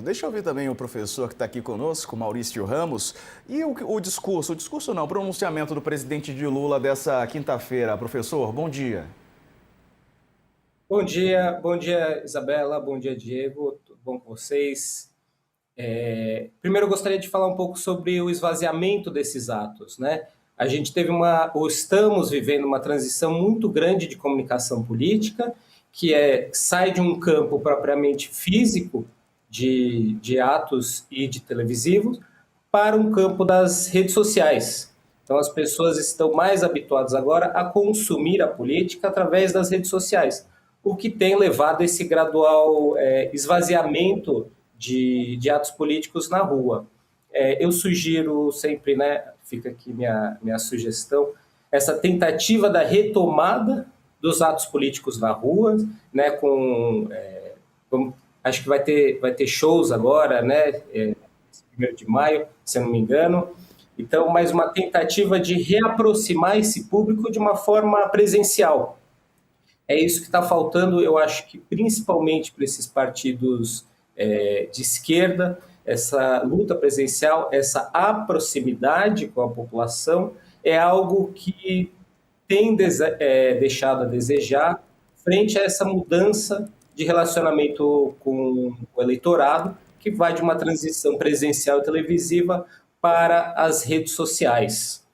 Deixa eu ouvir também o professor que está aqui conosco, Maurício Ramos. E o discurso não, o pronunciamento do presidente de Lula dessa quinta-feira. Professor, bom dia. Bom dia Isabela, bom dia Diego, tudo bom com vocês? Primeiro eu gostaria de falar um pouco sobre o esvaziamento desses atos, né? A gente ou estamos vivendo uma transição muito grande de comunicação política, sai de um campo propriamente físico de atos e de televisivos para um campo das redes sociais. Então as pessoas estão mais habituadas agora a consumir a política através das redes sociais, o que tem levado a esse gradual esvaziamento de atos políticos na rua. Eu sugiro sempre, né, fica aqui minha sugestão, essa tentativa da retomada dos atos políticos na rua, né, acho que vai ter shows agora, né, 1º de maio, se eu não me engano. Então, mais uma tentativa de reaproximar esse público de uma forma presencial. É isso que está faltando, eu acho que principalmente para esses partidos de esquerda, essa luta presencial, essa proximidade com a população é algo que tem deixado a desejar frente a essa mudança de relacionamento com o eleitorado, que vai de uma transição presencial e televisiva para as redes sociais.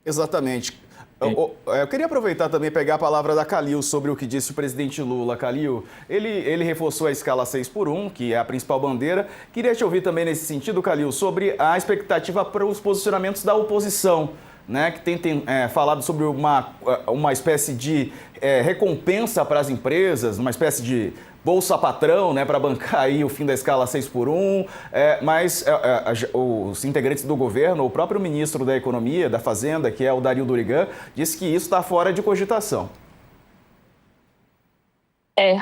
Exatamente. Eu queria aproveitar também e pegar a palavra da Calil sobre o que disse o presidente Lula. Calil, ele reforçou a escala 6x1, que é a principal bandeira. Queria te ouvir também nesse sentido, Calil, sobre a expectativa para os posicionamentos da oposição, né, que tem falado sobre uma espécie de recompensa para as empresas, uma espécie de bolsa patrão, né, para bancar aí o fim da escala 6x1, mas os integrantes do governo, o próprio ministro da Economia, da Fazenda, que é o Dario Durigan, disse que isso está fora de cogitação.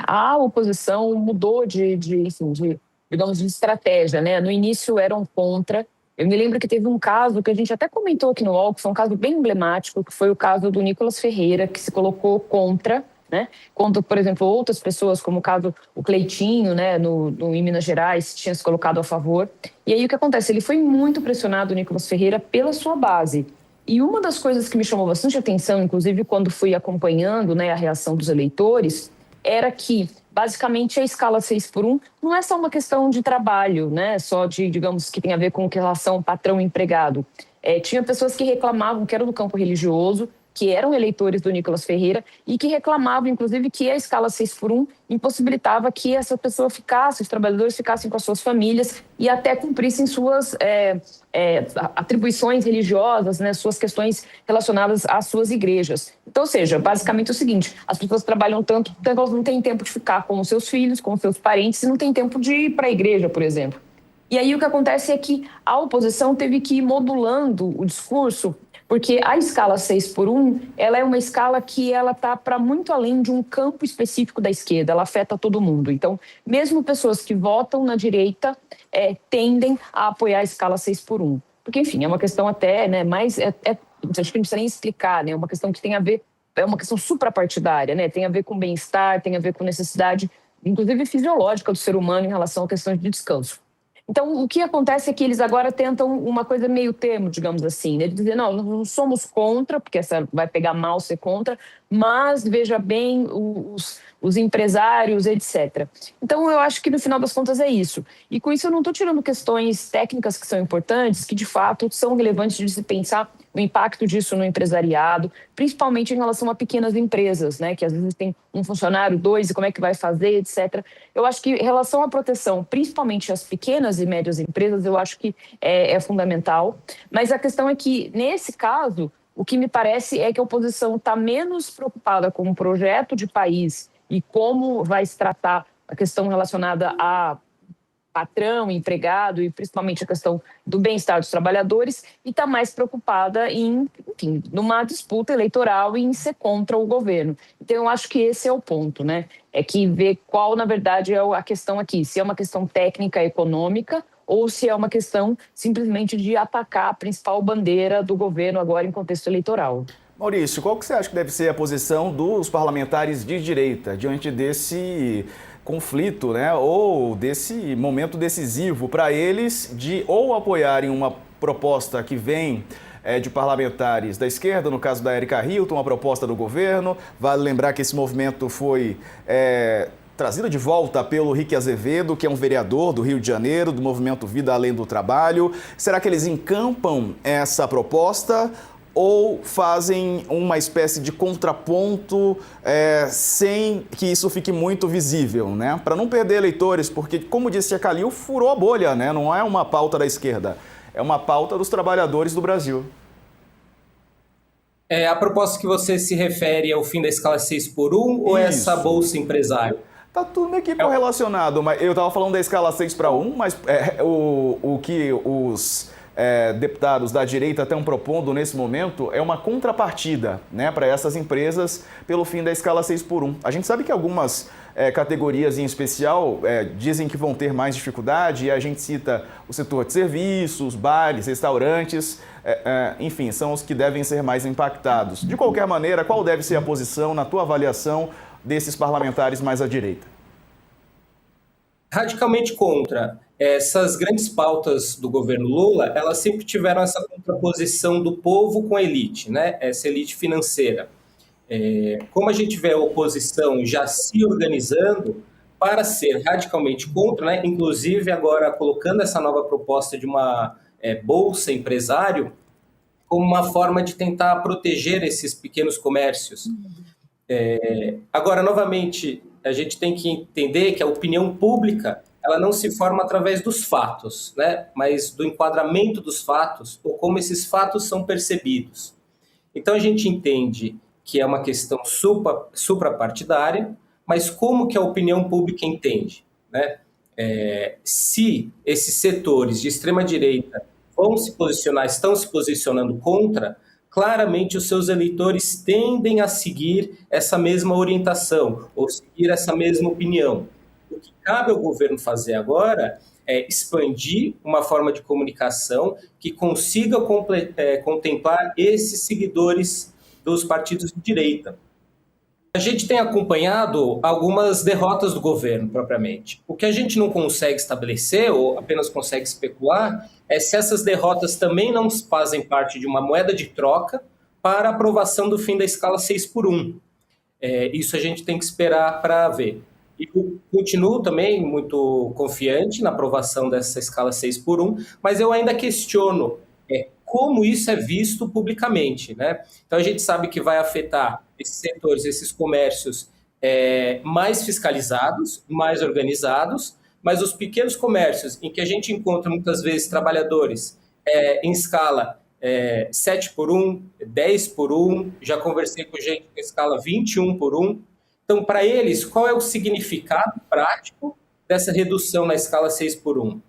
A oposição mudou digamos, de estratégia, né? No início eram contra. Eu me lembro que teve um caso que a gente até comentou aqui no UOL, que foi um caso bem emblemático, que foi o caso do Nicolas Ferreira, que se colocou contra, né? Contra, por exemplo, outras pessoas, como o caso o Cleitinho, né, em Minas Gerais, tinha se colocado a favor. E aí o que acontece? Ele foi muito pressionado, o Nicolas Ferreira, pela sua base. E uma das coisas que me chamou bastante atenção, inclusive quando fui acompanhando, né, a reação dos eleitores, era que, basicamente, a escala 6x1 não é só uma questão de trabalho, né? Só digamos, que tem a ver com relação patrão-empregado. Tinha pessoas que reclamavam, que eram do campo religioso, que eram eleitores do Nicolas Ferreira e que reclamavam, inclusive, que a escala 6x1 impossibilitava que essa pessoa ficasse, os trabalhadores ficassem com as suas famílias e até cumprissem suas atribuições religiosas, né, suas questões relacionadas às suas igrejas. Então, ou seja, basicamente é o seguinte, as pessoas trabalham tanto que elas não têm tempo de ficar com os seus filhos, com os seus parentes, e não têm tempo de ir para a igreja, por exemplo. E aí o que acontece é que a oposição teve que ir modulando o discurso, porque a escala 6x1, ela é uma escala que ela está para muito além de um campo específico da esquerda, ela afeta todo mundo. Então, mesmo pessoas que votam na direita tendem a apoiar a escala 6x1. Porque, enfim, é uma questão até, né, acho que não precisa nem explicar, né, é uma questão que tem a ver, é uma questão suprapartidária, né, tem a ver com bem-estar, tem a ver com necessidade, inclusive fisiológica do ser humano em relação a questões de descanso. Então, o que acontece é que eles agora tentam uma coisa meio termo, digamos assim, né? De dizer, não somos contra, porque essa vai pegar mal ser contra, mas veja bem os empresários, etc. Então, eu acho que no final das contas é isso. E com isso eu não estou tirando questões técnicas que são importantes, que de fato são relevantes de se pensar o impacto disso no empresariado, principalmente em relação a pequenas empresas, né, que às vezes tem um funcionário, 2, e como é que vai fazer, etc. Eu acho que em relação à proteção, principalmente às pequenas e médias empresas, eu acho que é fundamental. Mas a questão é que, nesse caso, o que me parece é que a oposição está menos preocupada com o projeto de país e como vai se tratar a questão relacionada a patrão, empregado e principalmente a questão do bem-estar dos trabalhadores, e está mais preocupada enfim, numa disputa eleitoral e em ser contra o governo. Então, eu acho que esse é o ponto, né? É que ver qual, na verdade, é a questão aqui. Se é uma questão técnica, econômica, ou se é uma questão simplesmente de atacar a principal bandeira do governo agora em contexto eleitoral. Maurício, qual que você acha que deve ser a posição dos parlamentares de direita diante desse conflito, né, ou desse momento decisivo para eles de ou apoiarem uma proposta que vem de parlamentares da esquerda, no caso da Erika Hilton, uma proposta do governo. Vale lembrar que esse movimento foi trazido de volta pelo Rick Azevedo, que é um vereador do Rio de Janeiro, do movimento Vida Além do Trabalho. Será que eles encampam essa proposta ou fazem uma espécie de contraponto sem que isso fique muito visível, né? Para não perder eleitores, porque, como disse a Kalil, furou a bolha, né? Não é uma pauta da esquerda, é uma pauta dos trabalhadores do Brasil. A proposta que você se refere é o fim da escala 6x1 ou essa Bolsa Empresário? Tá tudo meio que correlacionado, mas eu estava falando da escala 6x1, mas o que os deputados da direita estão propondo nesse momento é uma contrapartida, né, para essas empresas pelo fim da escala 6x1. A gente sabe que algumas categorias em especial dizem que vão ter mais dificuldade, e a gente cita o setor de serviços, bares, restaurantes, enfim, são os que devem ser mais impactados. De qualquer maneira, qual deve ser a posição, na tua avaliação, desses parlamentares mais à direita? Radicalmente contra. Essas grandes pautas do governo Lula, elas sempre tiveram essa contraposição do povo com a elite, né? Essa elite financeira. Como a gente vê a oposição já se organizando para ser radicalmente contra, né? Inclusive agora colocando essa nova proposta de uma bolsa empresário como uma forma de tentar proteger esses pequenos comércios. Agora, novamente, a gente tem que entender que a opinião pública ela não se forma através dos fatos, né? Mas do enquadramento dos fatos ou como esses fatos são percebidos. Então, a gente entende que é uma questão suprapartidária, mas como que a opinião pública entende, né? Se esses setores de extrema-direita vão se posicionar, estão se posicionando contra, claramente os seus eleitores tendem a seguir essa mesma orientação ou seguir essa mesma opinião. O que cabe ao governo fazer agora é expandir uma forma de comunicação que consiga contemplar esses seguidores dos partidos de direita. A gente tem acompanhado algumas derrotas do governo, propriamente. O que a gente não consegue estabelecer, ou apenas consegue especular, é se essas derrotas também não fazem parte de uma moeda de troca para a aprovação do fim da escala 6x1. Isso a gente tem que esperar para ver. E eu continuo também muito confiante na aprovação dessa escala 6x1, mas eu ainda questiono como isso é visto publicamente, né? Então a gente sabe que vai afetar esses setores, esses comércios mais fiscalizados, mais organizados, mas os pequenos comércios em que a gente encontra muitas vezes trabalhadores em escala 7x1, 10x1, já conversei com gente em escala 21x1. Então, para eles, qual é o significado prático dessa redução na escala 6x1?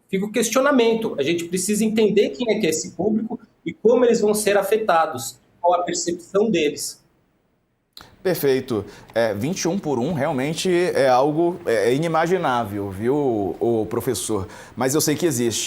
Fica o questionamento. A gente precisa entender quem é que é esse público e como eles vão ser afetados, qual a percepção deles. Perfeito. 21x1 realmente é algo inimaginável, viu, o professor? Mas eu sei que existe.